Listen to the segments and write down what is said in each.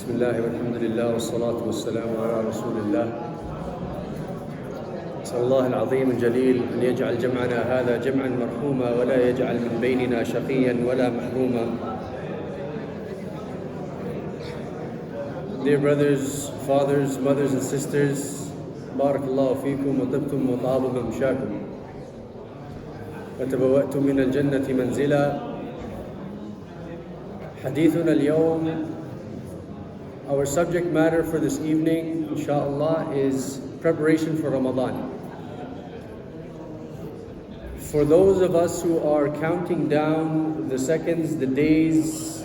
بسم الله والحمد لله والصلاة والسلام على رسول الله. أسأل الله العظيم الجليل أن يجعل جمعنا هذا جمعا مرحوما ولا يجعل من بيننا شقيا ولا محروما. Dear brothers, fathers, mothers and sisters, بارك الله فيكم وطبتم وطاب ممشاكم وتبوأتم من الجنة منزلا. حديثنا اليوم, our subject matter for this evening, inshallah, is preparation for Ramadan. For those of us who are counting down the seconds, the days,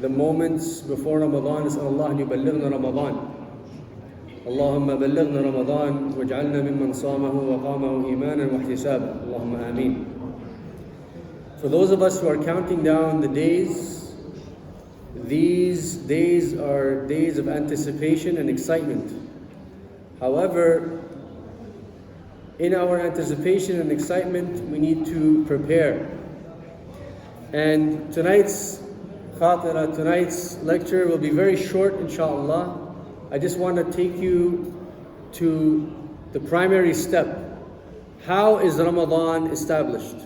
the moments before Ramadan, نسأل الله أن يبلغنا رمضان. اللهم بلغنا رمضان واجعلنا ممن صامه وقامه إيمانا واحتسابا. اللهم آمين. For those of us who are counting down the days, these days are days of anticipation and excitement. However, in our anticipation and excitement, we need to prepare. And tonight's lecture will be very short, inshallah. I just want to take you to the primary step. How is Ramadan established?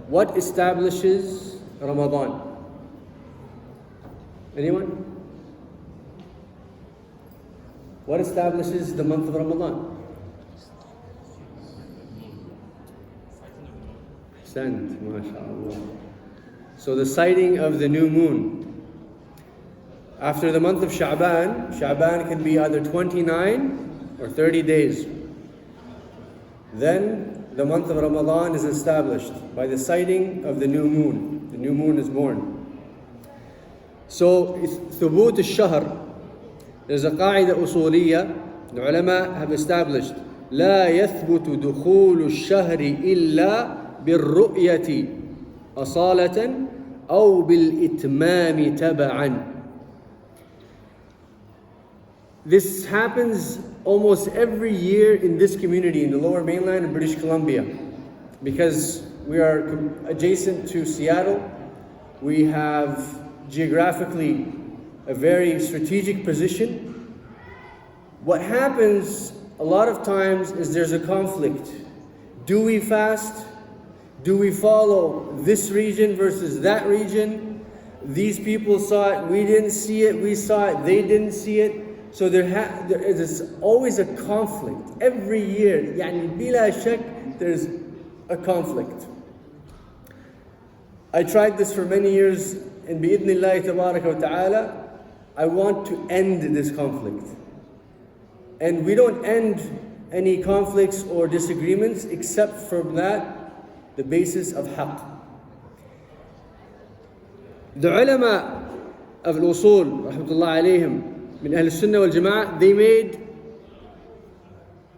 What establishes Ramadan? Anyone? What establishes the month of Ramadan? Sand, mashallah. So the sighting of the new moon. After the month of Sha'ban can be either 29 or 30 days. Then the month of Ramadan is established by the sighting of the new moon. The new moon is born. So, ثبوت الشهر, there's a قاعدة أصولية the ulama have established. لا يثبت دخول الشهر إلا بالرؤية أصالة أو بالإتمام تبعا. This happens almost every year in this community, in the Lower Mainland in British Columbia, because we are adjacent to Seattle. We have geographically a very strategic position. What happens a lot of times is there's a conflict. Do we fast? Do we follow this region versus that region? These people saw it, we didn't see it, we saw it, they didn't see it. So there is always a conflict. Every year, يعني بلا شك, there's a conflict. I tried this for many years, and bi'idhnillahi tabaraka wa ta'ala, I want to end this conflict. And we don't end any conflicts or disagreements except from that, the basis of haqq. The ulama of al-usul, rahmatullah alayhim, min Ahl Sunnah wal Jama'ah, they made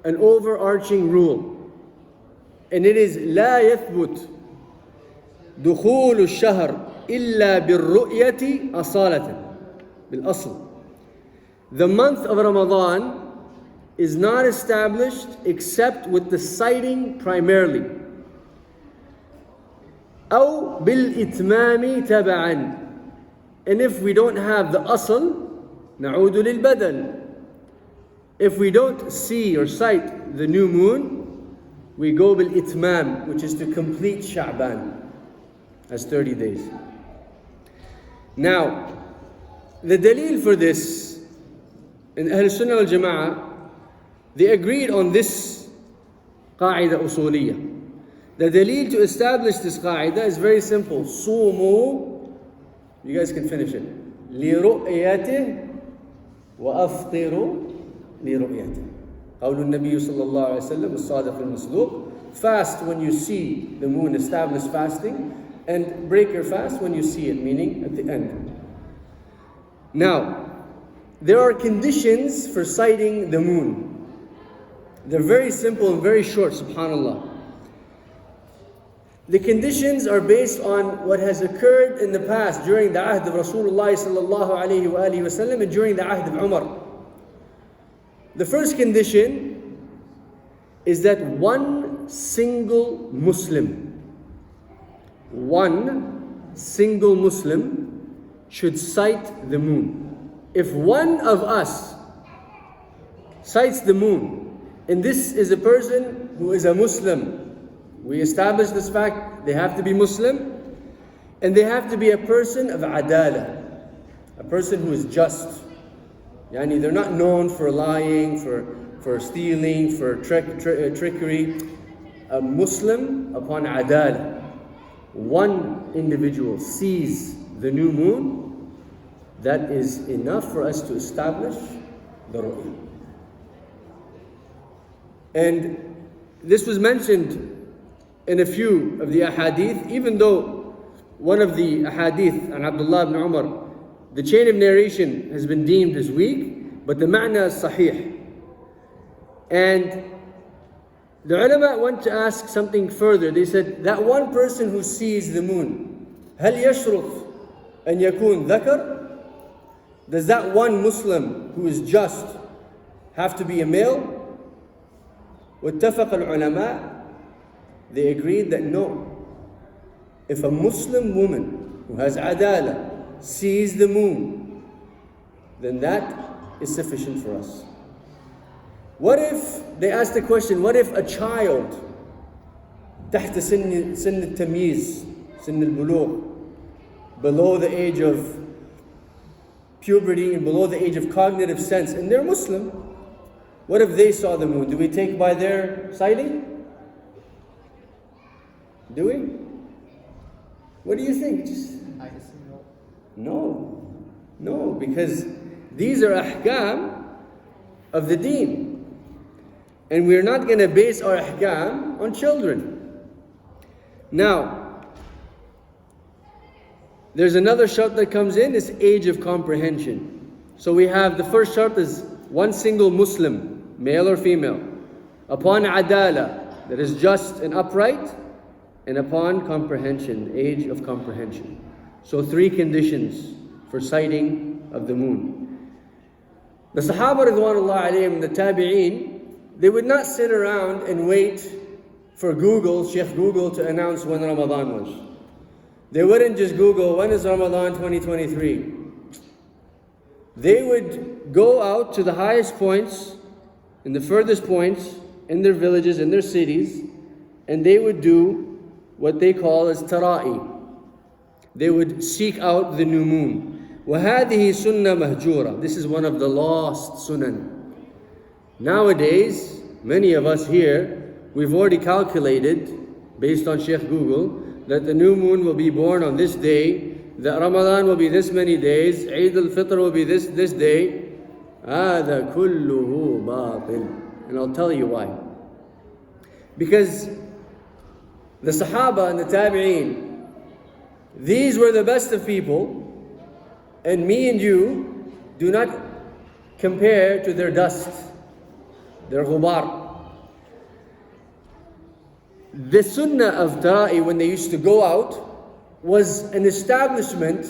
an overarching rule. And it is لا يثبت دخول الشهر إلا بالرؤية أصالة بالأصل. The month of Ramadan is not established except with the sighting primarily. أو بالإتمام تبعا. And if we don't have the asl, نعود للبدل. If we don't see or sight the new moon, we go بالإتمام, which is to complete Sha'ban as 30 days. Now, the dalil for this, in Ahl Sunnah wal Jama'ah, they agreed on this قاعدة أصولية. The dalil to establish this قاعدة is very simple. صوموا, you guys can finish it. لرؤيته وأفطروا لرؤيته. قول النبي صلى الله عليه وسلم الصادق المصدوق. Fast when you see the moon, establish fasting, and break your fast when you see it, meaning at the end. Now, there are conditions for sighting the moon. They're very simple and very short, subhanAllah. The conditions are based on what has occurred in the past during the ahd of Rasulullah sallallahu alayhi wa alihi wasallam and during the ahd of Umar. The first condition is that one single Muslim should sight the moon. if one of us sights the moon, and this is a person who is a Muslim, we establish this fact, they have to be Muslim, and they have to be a person of adala, a person who is just. Yani they're not known for lying, for stealing, for trickery. A Muslim upon adala. One individual sees the new moon, that is enough for us to establish the ru'ya. And this was mentioned in a few of the ahadith, even though one of the ahadith an Abdullah ibn Umar, the chain of narration has been deemed as weak, but the ma'na is sahih. And the ulama want to ask something further. They said that one person who sees the moon, هل يشرف أن يكون ذكر? Does that one Muslim who is just have to be a male? واتفق العلماء, they agreed that no. If a Muslim woman who has adala sees the moon, then that is sufficient for us. What if, they asked the question, what if a child تحت سن التمييز, سن البلوغ, below the age of puberty and below the age of cognitive sense, and they're Muslim, what if they saw the moon? Do we take by their sighting? Do we? What do you think? I assume no. No, because these are ahkam of the deen. And we're not going to base our ahkam on children. Now, there's another shart that comes in, is age of comprehension. So we have the first shart is one single Muslim, male or female, upon adala, that is just and upright, and upon comprehension, age of comprehension. So 3 conditions for sighting of the moon. The Sahaba Ridwanullah alayhim, the Tabi'een, they would not sit around and wait for Google, Sheikh Google, to announce when Ramadan was. They wouldn't just Google, when is Ramadan 2023? They would go out to the highest points and the furthest points in their villages, in their cities, and they would do what they call as tara'i. They would seek out the new moon. وَهَذِهِ سُنَّةٌ مَهْجُورَةٌ. This is one of the lost sunan. Nowadays, many of us here, we've already calculated, based on Sheikh Google, that the new moon will be born on this day, that Ramadan will be this many days, Eid al-Fitr will be this day. هذا كله باطل. And I'll tell you why. Because the Sahaba and the Tabi'een, these were the best of people, and me and you do not compare to their dust, their ghubar. The sunnah of tara'i, when they used to go out, was an establishment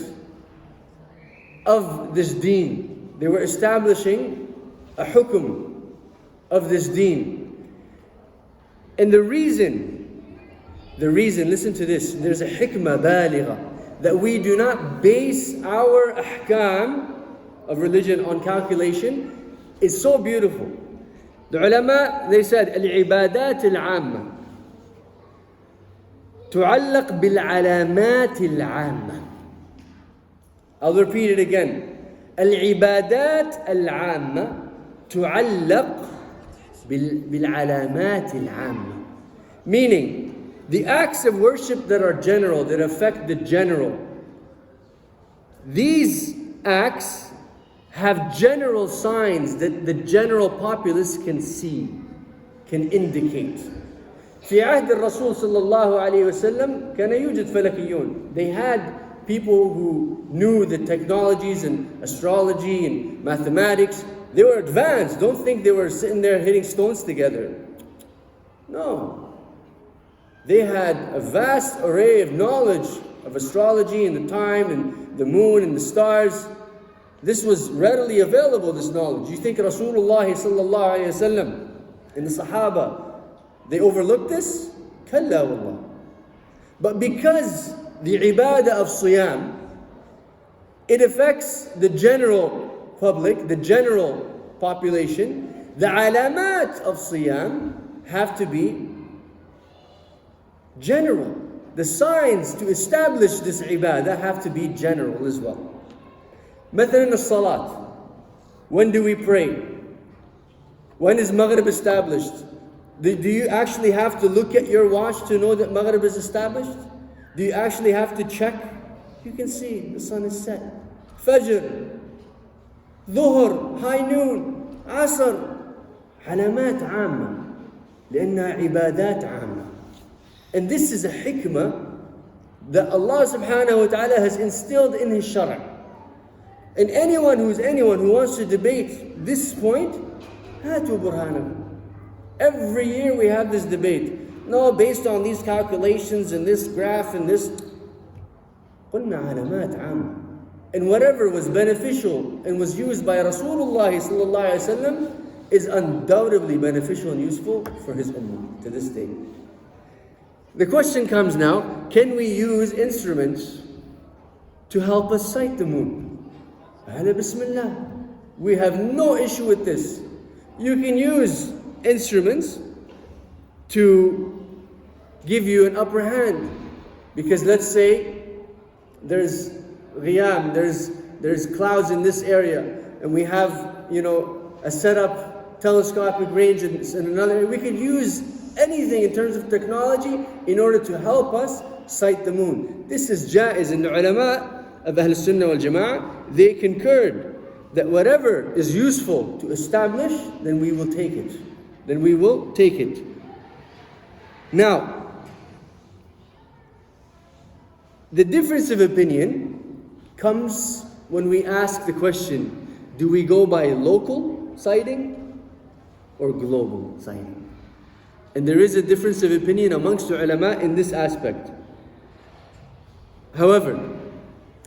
of this deen. They were establishing a hukum of this deen. And the reason, listen to this, there's a hikmah baligha, that we do not base our ahkam of religion on calculation, is so beautiful. The ulama, they said, al-ibadat al-amma تعلق بالعلامات العامة. I'll repeat it again. العبادات العامة تعلق بالعلامات العامة. Meaning, the acts of worship that are general, that affect the general, these acts have general signs that the general populace can see, can indicate. في عهد الرسول صلى الله عليه وسلم كان يوجد فلكيون. They had people who knew the technologies and astrology and mathematics. They were advanced. Don't think they were sitting there hitting stones together. No. They had a vast array of knowledge of astrology and the time and the moon and the stars. This was readily available, this knowledge. You think Rasulullah sallallahu alayhi wasallam and the Sahaba, they overlooked this? Kalla wallah. But because the ibadah of siyam, it affects the general public, the general population, the alamat of siyam have to be general. The signs to establish this ibadah have to be general as well. مثلا الصلاة. When do we pray? When is Maghrib established? Do you actually have to look at your watch to know that Maghrib is established? Do you actually have to check? You can see the sun is set. Fajr, Dhuhr, high noon, Asr. علامات عامة لأنها عبادات عامة. And this is a hikmah that Allah subhanahu wa ta'ala has instilled in His Shara'. And anyone who wants to debate this point, هاتوا برهانكم. Every year we have this debate. No, based on these calculations and this graph and this. قلنا علامات عامة. And whatever was beneficial and was used by Rasulullah sallallahu alaihi wasallam is undoubtedly beneficial and useful for his ummah to this day. The question comes now, can we use instruments to help us sight the moon? Bismillah. We have no issue with this. You can use instruments to give you an upper hand. Because let's say there's ghiyam, there's clouds in this area, and we have, a setup telescopic range in another. We could use anything in terms of technology in order to help us sight the moon. This is jaiz, and the ulama of Ahl Sunnah wal Jama'ah, they concurred that whatever is useful to establish, then we will take it. Now, the difference of opinion comes when we ask the question, do we go by local sighting or global sighting? And there is a difference of opinion amongst the ulama in this aspect. However,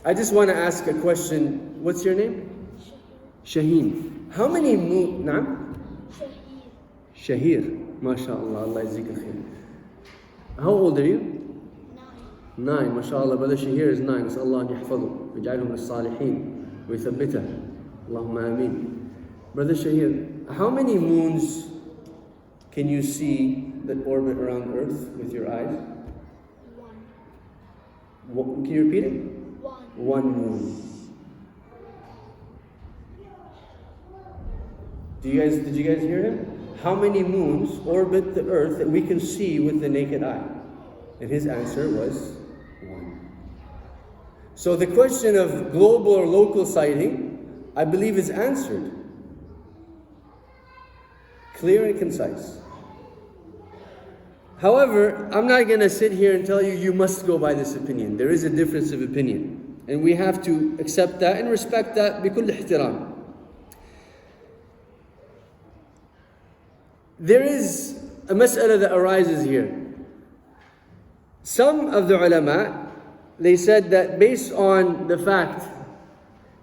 I just want to ask a question. What's your name? Shaheen. How many Naam? Shahir. MashaAllah. Allah yazika khair. How old are you? 9. MashaAllah. Brother Shahir is 9. نسأل الله أن يحفظه ويجعله من الصالحين ويثبته. اللهم آمين. Brother Shahir, how many moons can you see that orbit around Earth with your eyes? 1. Can you repeat it? 1 moon. Did you guys hear him? How many moons orbit the Earth that we can see with the naked eye? And his answer was 1. So the question of global or local sighting, I believe, is answered. Clear and concise. However, I'm not going to sit here and tell you must go by this opinion. There is a difference of opinion. And we have to accept that and respect that بكل احترام. There is a mas'ala that arises here. Some of the ulama, they said that based on the fact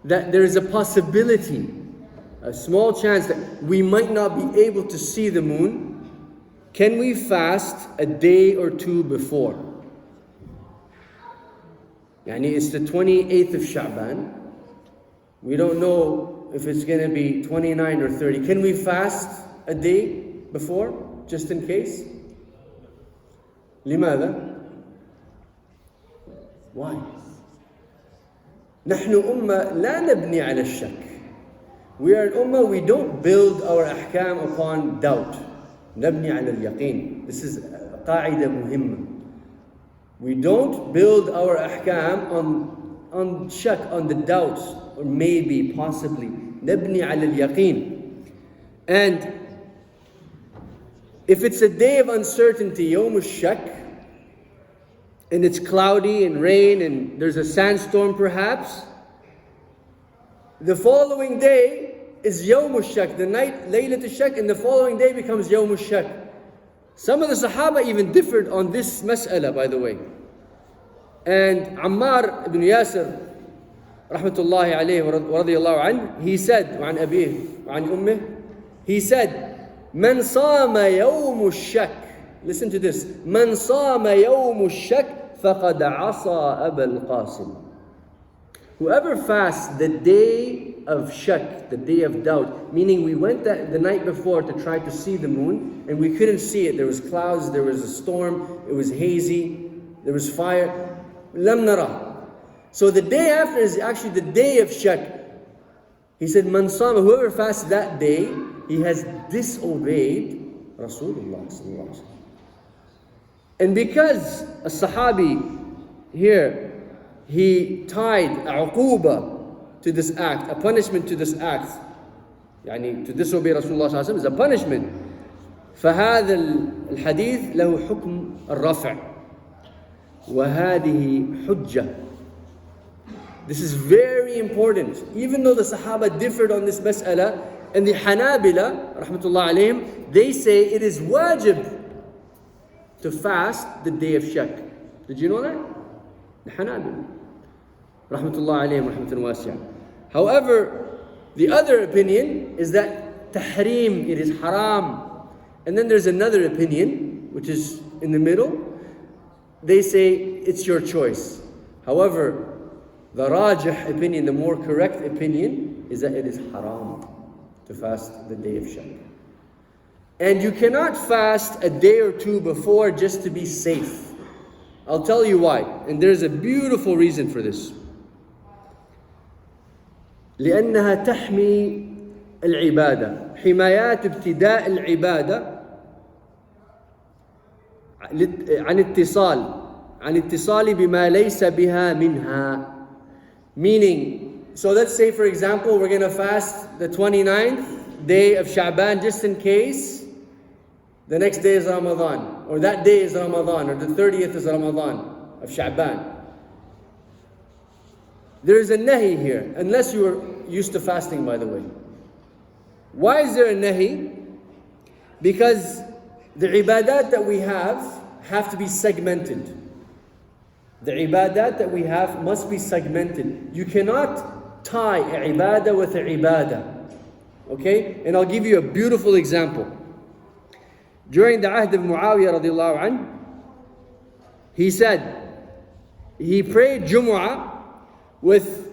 that there is a possibility, a small chance that we might not be able to see the moon, can we fast a day or 2 before? Yani it's the 28th of Sha'ban. We don't know if it's going to be 29 or 30. Can we fast a day before, just in case? لماذا? Why? نحن أمة لا نبني على الشك. We are an ummah, we don't build our ahkam upon doubt. نبني على اليقين. This is قاعدة مهمة. We don't build our ahkam on shak, on the doubts, or maybe, possibly. نبني على اليقين. And if it's a day of uncertainty, يوم الشك, and it's cloudy and rain and there's a sandstorm perhaps, the following day is يوم الشك, the night, Laylat al-Shak, and the following day becomes يوم الشك. Some of the Sahaba even differed on this mas'ala, by the way. And Ammar ibn Yasir, rahmatullahi alayhi wa radiyallahu anhu, he said, وعن أبيه وعن أمه, he said, من صام يوم الشك, listen to this, من صام يوم الشك فقد عصى أبا القاسم. Whoever fasts the day of shak, the day of doubt, meaning we went the night before to try to see the moon and we couldn't see it. There was clouds, there was a storm, it was hazy, there was fire. Lam nara. So the day after is actually the day of shak. He said, Man sama, whoever fasts that day, he has disobeyed Rasulullah sallallahu alaihi wasallam. And because a Sahabi here, he tied a uquba to this act, a punishment to this act. يعني to disobey Rasulullah sallallahu alaihi wasallam is a punishment. فهذا الحديث له حكم الرفع وهذه حجة. This is very important. Even though the Sahaba differed on this mas'ala, and the Hanabila, rahmatullah alayhim, they say it is wajib to fast the day of shak. Did you know that? The Hanabila, rahmatullah alayhim, rahmatan wasi'ah. However, the other opinion is that tahrim, it is haram. And then there's another opinion, which is in the middle. They say it's your choice. However, the rajih opinion, the more correct opinion, is that it is haram to fast the day of shak. And you cannot fast a day or two before just to be safe. I'll tell you why. And there's a beautiful reason for this. لأنها تحمي العبادة. حمايات ابتداء العبادة عن اتصال بما ليس بها منها. Meaning, so let's say for example, we're going to fast the 29th day of Sha'ban just in case the next day is Ramadan, or that day is Ramadan, or the 30th is Ramadan of Sha'ban. There is a nahi here, unless you are used to fasting, by the way. Why is there a nahi? Because the ibadat that we have to be segmented. The ibadat that we have must be segmented. You cannot tie a ibadah with a ibadah. Okay? And I'll give you a beautiful example. During the ahd of Muawiyah radiallahu anhu, he said, he prayed Jumu'ah with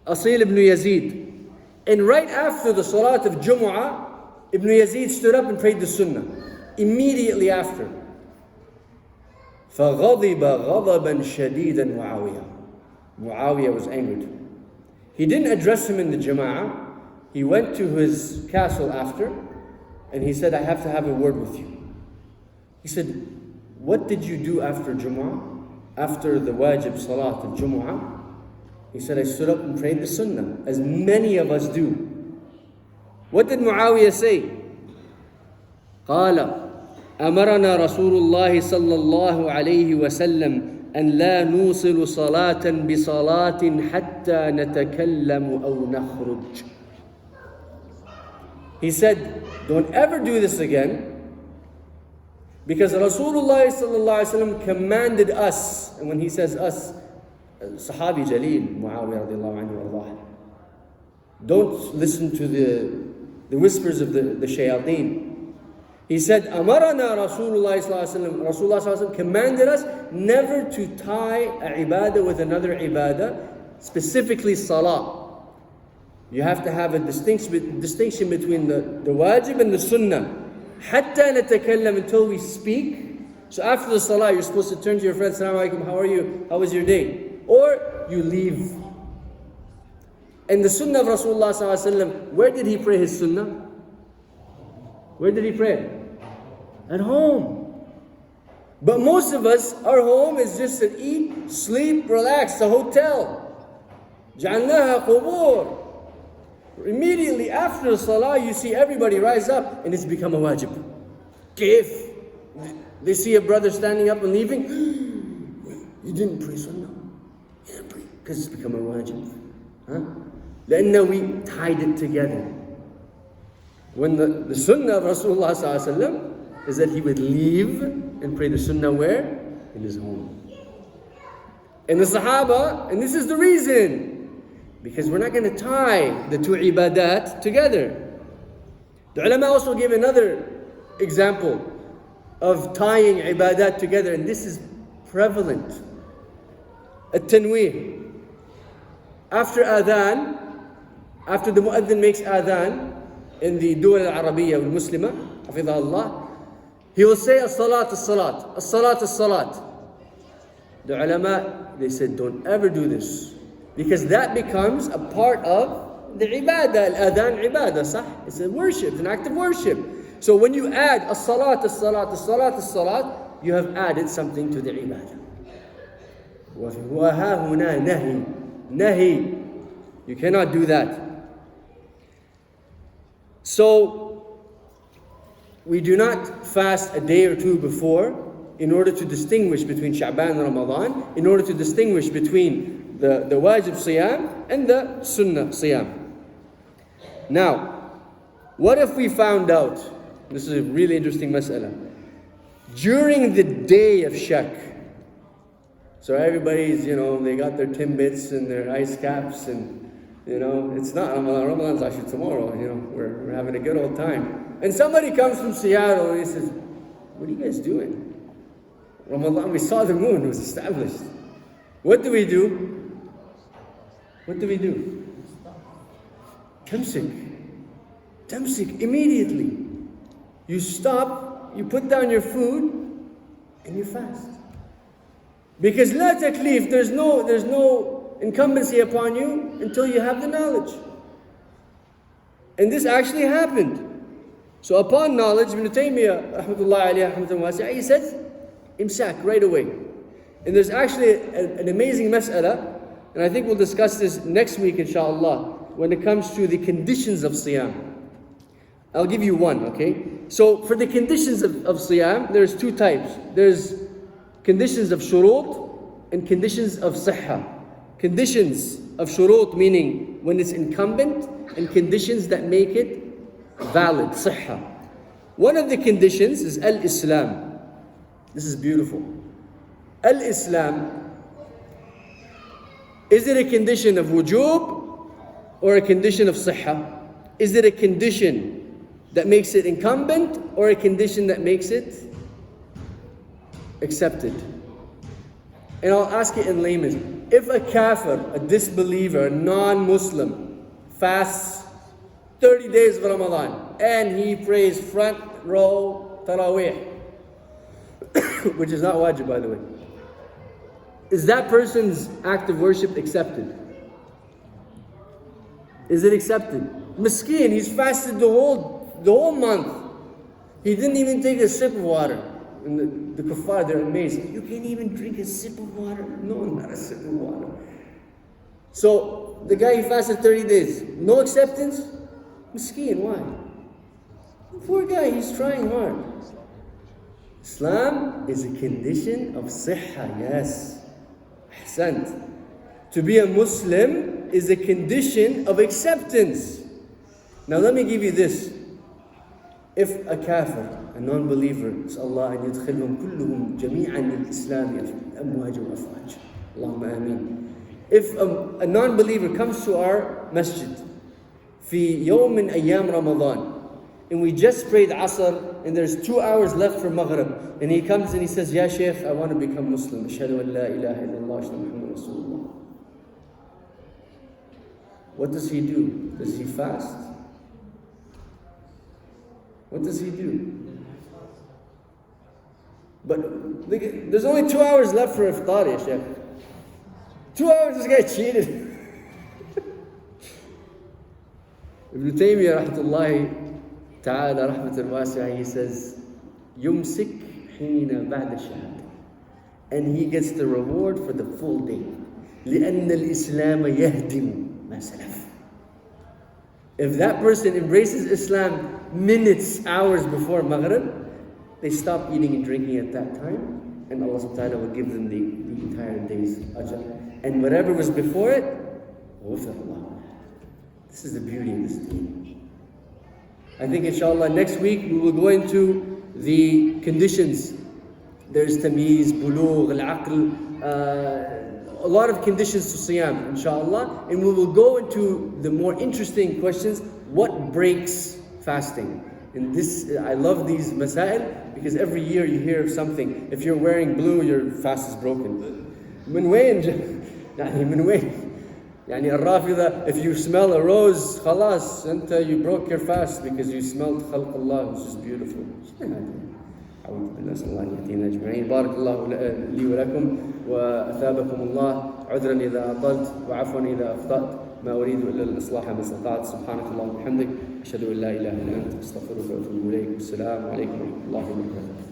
Asil ibn Yazid. And right after the salat of Jumu'ah, Ibn Yazid stood up and prayed the sunnah. Immediately after. فَغَضِبَ غَضَبًا شَدِيدًا Muawiyah. Muawiyah was angered. He didn't address him in the Jama'ah. He went to his castle after, and he said, I have to have a word with you. He said, what did you do after Jumu'ah? After the wajib salat of Jumu'ah? He said, I stood up and prayed the sunnah, as many of us do. What did Muawiyah say? قال أمرنا رسول الله صلى الله عليه وسلم أن لا نوصل صلاة بصلاة حتى نتكلم أو نخرج. He said, don't ever do this again, because Rasulullah sallallahu alaihi wasallam commanded us, and when he says us, Sahabi Jaleel, Muawiyah radiallahu anhu Allah, don't listen to the whispers of the shayateen. He said, Amarana Rasulullah sallallahu alaihi wasallam. Rasulullah sallallahu alaihi wasallam commanded us never to tie a ibadah with another ibadah, specifically salah. You have to have a distinction between the wajib and the sunnah. حتى نتكلم, until we speak. So after the salah, you're supposed to turn to your friend, Assalamu alaikum, how are you? How was your day? Or you leave. And the sunnah of Rasulullah sallallahu alaihi wasallam, where did he pray his sunnah? Where did he pray? At home. But most of us, our home is just to eat, sleep, relax, a hotel. جعلناها قبور. Immediately after the salah, you see everybody rise up and it's become a wajib. Kif? They see a brother standing up and leaving. You didn't pray sunnah. You didn't pray. Because it's become a wajib. Huh? Then we tied it together. When the sunnah of Rasulullah sallallahu alaihi wasallam is that he would leave and pray the sunnah where? In his home. And the Sahaba, and this is the reason, because we're not going to tie the two ibadat together. The ulama also gave another example of tying ibadat together, and this is prevalent. At-tanweeh. After adhan, After the mu'adhin makes adhan in the Dual al-Arabiya al-Muslima, حفظها Allah, he will say as-salat, as-salat, as-salat, as-salat. The ulama, they said, don't ever do this. Because that becomes a part of the ibadah. Al-adhan ibadah, sah? It's a worship, it's an act of worship. So when you add as-salat, as-salat, as-salat, as-salat, you have added something to the ibadah. وَهَا هُنَا نَهِي. Nahi. You cannot do that. So, we do not fast a day or two before in order to distinguish between Sha'ban and Ramadan, in order to distinguish between the wajib siyam and the sunnah siyam. Now, what if we found out, this is a really interesting mas'ala, during the day of shak, so everybody's, they got their Timbits and their ice caps and, it's not Ramadan. Ramadan's actually tomorrow, we're having a good old time. And somebody comes from Seattle and he says, what are you guys doing? Ramadan, we saw the moon, it was established. What do we do? What do we do? Tamsik, immediately. You stop, you put down your food, and you fast. Because la taklif, there's no incumbency upon you until you have the knowledge. And this actually happened. So upon knowledge, Ibn Taymiyyah, rahmatullahi alayhi, rahmatullahi wasi'ah, he says, imsak, right away. And there's actually an amazing mas'ala, and I think we'll discuss this next week, inshallah, when it comes to the conditions of siyam. I'll give you one, okay? So for the conditions of siyam, there's two types. There's conditions of shurut and conditions of sihha. Conditions of shurut, meaning when it's incumbent, and conditions that make it valid, sihha. One of the conditions is al-Islam. This is beautiful. Al-Islam, is it a condition of wujub or a condition of sihha? Is it a condition that makes it incumbent or a condition that makes it accepted? And I'll ask it in layman's. If a kafir, a disbeliever, a non-Muslim, fasts 30 days of Ramadan and he prays front row tarawih, which is not wajib, by the way, is that person's act of worship accepted? Is it accepted? Miskeen, he's fasted the whole month. He didn't even take a sip of water. And the kuffar, they're amazed. You can't even drink a sip of water? No, not a sip of water. So the guy, he fasted 30 days. No acceptance? Miskeen, why? The poor guy, he's trying hard. Islam is a condition of sihha, yes. Ahsant. To be a Muslim is a condition of acceptance. Now let me give you this. If a kafir, a non-believer, Allah an yudkhilhum kulluhum jami'an lil-Islam amwaj wa afwaj. Allahumma ameen. If a non-believer comes to our masjid fi yawm min ayyam Ramadan, and we just prayed Asr, and there's 2 hours left for Maghrib, and he comes and he says, Ya Shaykh, I want to become Muslim. Ashhadu an la ilaha illallah, ashhadu Muhammad Rasulullah. What does he do? Does he fast? What does he do? But there's only 2 hours left for iftar, ya Shaykh. 2 hours, this guy cheated. Ibn Taymiyyah, rahmatullahi ta'ala, rahmatul wasi'ah, he says, Yumsik hina ba'da shahad. And he gets the reward for the full day. لأن الإسلام يهدم ما سلف. If that person embraces Islam minutes, hours before Maghrib, they stop eating and drinking at that time, and Allah subhanahu wa ta'ala will give them the entire day's ajr. And whatever was before it, ghufir. This is the beauty of this deen. I think inshallah next week we will go into the conditions. There's tamyiz, bulugh, al-aql, a lot of conditions to siyam, inshallah. And we will go into the more interesting questions. What breaks fasting? And this, I love these masail because every year you hear of something. If you're wearing blue, your fast is broken. من وين؟ يعني من وين؟ يعني الرافضة, if you smell a rose خلاص أنت you broke your fast because you smelled خلق الله, which is beautiful. شنو هذا؟ أعوذ بالله, نسأل الله أن يهدينا أجمعين. بارك الله لي ولكم وأثابكم الله. عذرا إذا أطلت وعفوا إذا أخطأت, ما أريد إلا الإصلاح ما استطعت. سبحانك اللهم وبحمدك, أشهد أن لا إله إلا أنت, أستغفرك وأتوب إليك. والسلام عليكم ورحمة الله وبركاته.